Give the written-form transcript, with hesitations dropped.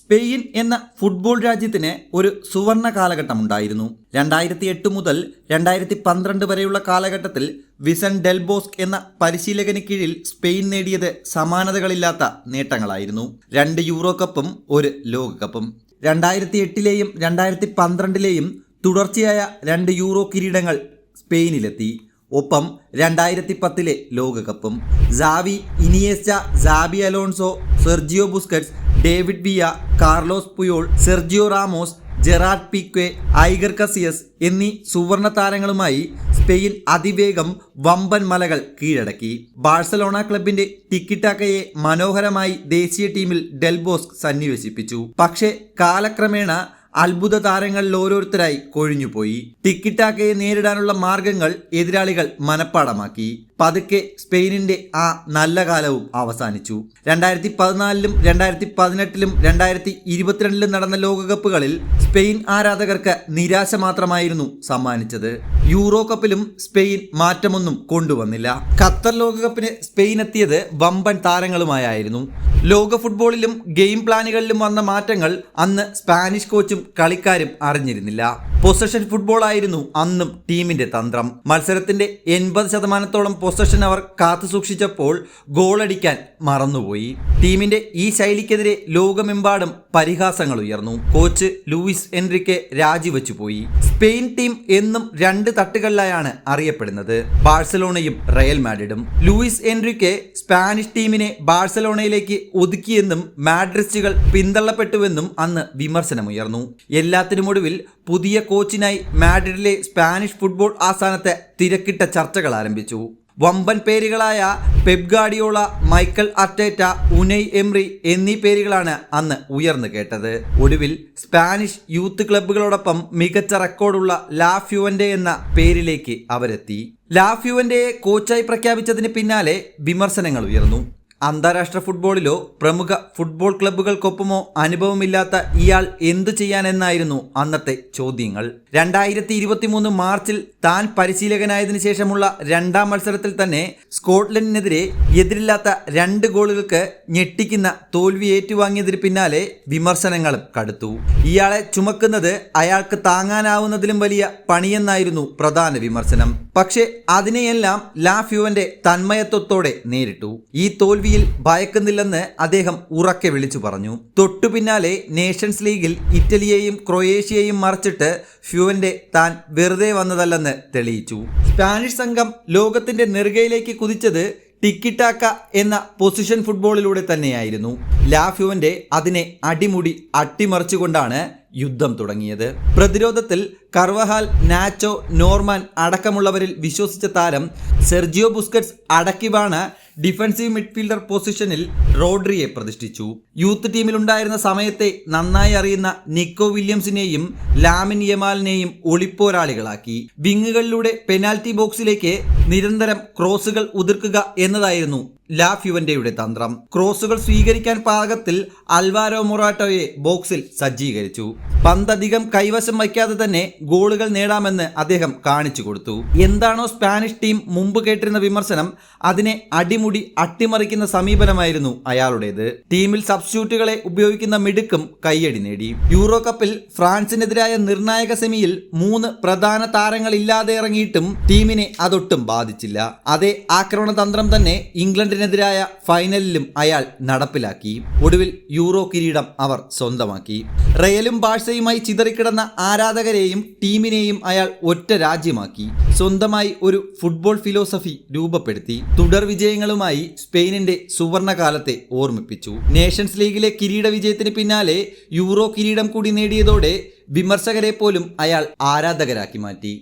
Spain എന്ന football രാജ്യത്തിന് ഒരു സുവർണ കാലഘട്ടമുണ്ടായിരുന്നു. 2008 മുതൽ 2012 വരെയുള്ള കാലഘട്ടത്തിൽ വിസൻ ഡെൽ ബോസ്ക് എന്ന പരിശീലകന് കീഴിൽ സ്പെയിൻ നേടിയത് സമാനതകളില്ലാത്ത നേട്ടങ്ങളായിരുന്നു. 2 യൂറോ കപ്പും 1 ലോകകപ്പും. 2008ലെയും 2012ലെയും തുടർച്ചയായ 2 യൂറോ കിരീടങ്ങൾ സ്പെയിനിലെത്തി. ഒപ്പം 2010ലെ ലോകകപ്പും. Xavi, Iniesta, Xabi Alonso, Sergio Busquets, David Villa, Carlos Puyol, Sergio Ramos, Gerard Pique, Iker Casillas എന്നീ സുവർണ താരങ്ങളുമായി സ്പെയിൻ അതിവേഗം വമ്പൻ മലകൾ കീഴടക്കി. ബാഴ്സലോണ ക്ലബിന്റെ ടിക്കിടാക്കയെ മനോഹരമായി ദേശീയ ടീമിൽ ഡെൽ ബോസ്ക് സന്നിവേശിപ്പിച്ചു. പക്ഷേ കാലക്രമേണ അത്ഭുത താരങ്ങളിൽ ഓരോരുത്തരായി കൊഴിഞ്ഞുപോയി. ടിക്കിടാക്കയെ നേരിടാനുള്ള മാർഗങ്ങൾ എതിരാളികൾ മനഃപ്പാടമാക്കി. പതുക്കെ സ്പെയിനിന്റെ ആ നല്ല കാലവും അവസാനിച്ചു. 2014ലും 2018ലും 2022ലും നടന്ന ലോകകപ്പുകളിൽ സ്പെയിൻ ആരാധകർക്ക് നിരാശ മാത്രമായിരുന്നു സമ്മാനിച്ചത്. യൂറോ കപ്പിലും സ്പെയിൻ മാറ്റമൊന്നും കൊണ്ടുവന്നില്ല. ഖത്തർ ലോകകപ്പിന് സ്പെയിൻ എത്തിയത് വമ്പൻ താരങ്ങളുമായിരുന്നു. ലോക ഫുട്ബോളിലും ഗെയിം പ്ലാനുകളിലും വന്ന മാറ്റങ്ങൾ അന്ന് സ്പാനിഷ് കോച്ചും കളിക്കാരും അറിഞ്ഞിരുന്നില്ല. പൊസഷൻ ഫുട്ബോൾ ആയിരുന്നു അന്നും ടീമിന്റെ തന്ത്രം. മത്സരത്തിന്റെ 80% പൊസഷൻ അവർ കാത്തു സൂക്ഷിച്ചപ്പോൾ ഗോളടിക്കാൻ മറന്നുപോയി. ടീമിന്റെ ഈ ശൈലിക്കെതിരെ ലോകമെമ്പാടും പരിഹാസങ്ങൾ ഉയർന്നു. കോച്ച് ലൂയിസ് എൻറിക്കെ രാജിവെച്ചു പോയി. സ്പെയിൻ ടീം എന്നും 2 തട്ടുകളിലായാണ് അറിയപ്പെടുന്നത്, ബാഴ്സലോണയും റയൽ മാഡ്രിഡും. ലൂയിസ് എൻറിക്കെ സ്പാനിഷ് ടീമിനെ ബാഴ്സലോണയിലേക്ക് ഒതുക്കിയെന്നും മാഡ്രിസ്റ്റുകൾ പിന്തള്ളപ്പെട്ടുവെന്നും അന്ന് വിമർശനമുയർന്നു. എല്ലാത്തിനുമൊടുവിൽ പുതിയ കോച്ചിനായി മാഡ്രിഡിലെ സ്പാനിഷ് ഫുട്ബോൾ ആസ്ഥാനത്ത് തിരക്കിട്ട ചർച്ചകൾ ആരംഭിച്ചു. വമ്പൻ പേരുകളായ Pep Guardiola, Mikel Arteta, Unai Emery എന്നീ പേരുകളാണ് അന്ന് ഉയർന്നു കേട്ടത്. ഒടുവിൽ സ്പാനിഷ് യൂത്ത് ക്ലബ്ബുകളോടൊപ്പം മികച്ച റെക്കോർഡുള്ള ലാ ഫ്യുവന്റെ എന്ന പേരിലേക്ക് അവരെത്തി. ലാ ഫ്യുവന്റെയെ കോച്ചായി പ്രഖ്യാപിച്ചതിന് പിന്നാലെ വിമർശനങ്ങൾ ഉയർന്നു. അന്താരാഷ്ട്ര ഫുട്ബോളിലോ പ്രമുഖ ഫുട്ബോൾ ക്ലബ്ബുകൾക്കൊപ്പമോ അനുഭവമില്ലാത്ത ഇയാൾ എന്തു ചെയ്യാനെന്നായിരുന്നു അന്നത്തെ ചോദ്യങ്ങൾ. 2023 മാർച്ചിൽ താൻ പരിശീലകനായതിനു ശേഷമുള്ള 2ാം മത്സരത്തിൽ തന്നെ സ്കോട്ട്ലൻഡിനെതിരെ എതിരില്ലാത്ത 2 ഗോളുകൾക്ക് ഞെട്ടിക്കുന്ന തോൽവി ഏറ്റുവാങ്ങിയതിന് പിന്നാലെ വിമർശനങ്ങളും കടുത്തു. ഇയാളെ ചുമക്കുന്നത് അയാൾക്ക് താങ്ങാനാവുന്നതിലും വലിയ പണിയെന്നായിരുന്നു പ്രധാന വിമർശനം. പക്ഷേ അതിനെയെല്ലാം ലാ ഫ്യുവന്റെ തന്മയത്വത്തോടെ നേരിട്ടു. ഈ തോൽവിയിൽ ഭയക്കുന്നില്ലെന്ന് അദ്ദേഹം ഉറക്കെ വിളിച്ചു പറഞ്ഞു. തൊട്ടു പിന്നാലെ നേഷൻസ് ലീഗിൽ ഇറ്റലിയെയും ക്രൊയേഷ്യയെയും മറിച്ചിട്ട് ഫ്യുവന്റെ താൻ വെറുതെ വന്നതല്ലെന്ന് തെളിയിച്ചു. സ്പാനിഷ് സംഘം ലോകത്തിന്റെ നെറുകയിലേക്ക് കുതിച്ചത് ടിക്കിടാക്ക എന്ന പൊസിഷൻ ഫുട്ബോളിലൂടെ തന്നെയായിരുന്നു. ലാ ഫ്യുവന്റെ അതിനെ അടിമുടി അട്ടിമറിച്ചുകൊണ്ടാണ് യുദ്ധം തുടങ്ങിയത്. പ്രതിരോധത്തിൽ കർവഹാൽ, നാച്ചോ, നോർമാൻ അടക്കമുള്ളവരിൽ വിശ്വസിച്ച താരം സെർജിയോ ബുസ്കറ്റ്സ് അടക്കിവാണ് ഡിഫൻസീവ് മിഡ്ഫീൽഡർ പൊസിഷനിൽ റോഡ്രിയെ പ്രതിഷ്ഠിച്ചു. യൂത്ത് ടീമിലുണ്ടായിരുന്ന സമയത്തെ നന്നായി അറിയുന്ന നിക്കോ വില്യംസിനെയും ലാമിൻ യമാലിനെയും ഒളിപ്പോരാളികളാക്കി. വിങ്ങുകളിലൂടെ പെനാൽറ്റി ബോക്സിലേക്ക് നിരന്തരം ക്രോസുകൾ ഉതിർക്കുക എന്നതായിരുന്നു ലാ ഫ്യുവന്റെയുടെ തന്ത്രം. ക്രോസുകൾ സ്വീകരിക്കാൻ പാകത്തിൽ അൽവാരോ മൊറാട്ടോയെ ബോക്സിൽ സജ്ജീകരിച്ചു. പന്തധികം കൈവശം വയ്ക്കാതെ തന്നെ ഗോളുകൾ നേടാമെന്ന് അദ്ദേഹം കാണിച്ചു കൊടുത്തു. എന്താണോ സ്പാനിഷ് ടീം മുമ്പ് കേട്ടിരുന്ന വിമർശനം, അതിനെ അടിമുടി അട്ടിമറിക്കുന്ന സമീപനമായിരുന്നു അയാളുടേത്. ടീമിൽ സബ്സ്റ്റിറ്റ്യൂട്ടുകളെ ഉപയോഗിക്കുന്ന മിടുക്കും കയ്യടി നേടി. യൂറോ കപ്പിൽ ഫ്രാൻസിനെതിരായ നിർണായക സെമിയിൽ 3 പ്രധാന താരങ്ങളില്ലാതെ ഇറങ്ങിയിട്ടും ടീമിനെ അതൊട്ടും ബാധിച്ചില്ല. അതേ ആക്രമണ തന്ത്രം തന്നെ ഇംഗ്ലണ്ടിനെതിരായ ഫൈനലിലും അയാൾ നടപ്പിലാക്കി. ഒടുവിൽ യൂറോ കിരീടം അവർ സ്വന്തമാക്കി. റയലും ബാഴ്സയുമായി ചിതറിക്കിടന്ന ആരാധകരെയും ടീമിനെയും അയാൾ ഒറ്റ രാജ്യമാക്കി. സ്വന്തമായി ഒരു ഫുട്ബോൾ ഫിലോസഫി രൂപപ്പെടുത്തി. തുടർ വിജയങ്ങളുമായി സ്പെയിനിന്റെ സുവർണകാലത്തെ ഓർമ്മിപ്പിച്ചു. നേഷൻസ് ലീഗിലെ കിരീട വിജയത്തിന് പിന്നാലെ യൂറോ കിരീടം കൂടി നേടിയതോടെ വിമർശകരെ പോലും അയാൾ ആരാധകരാക്കി മാറ്റി.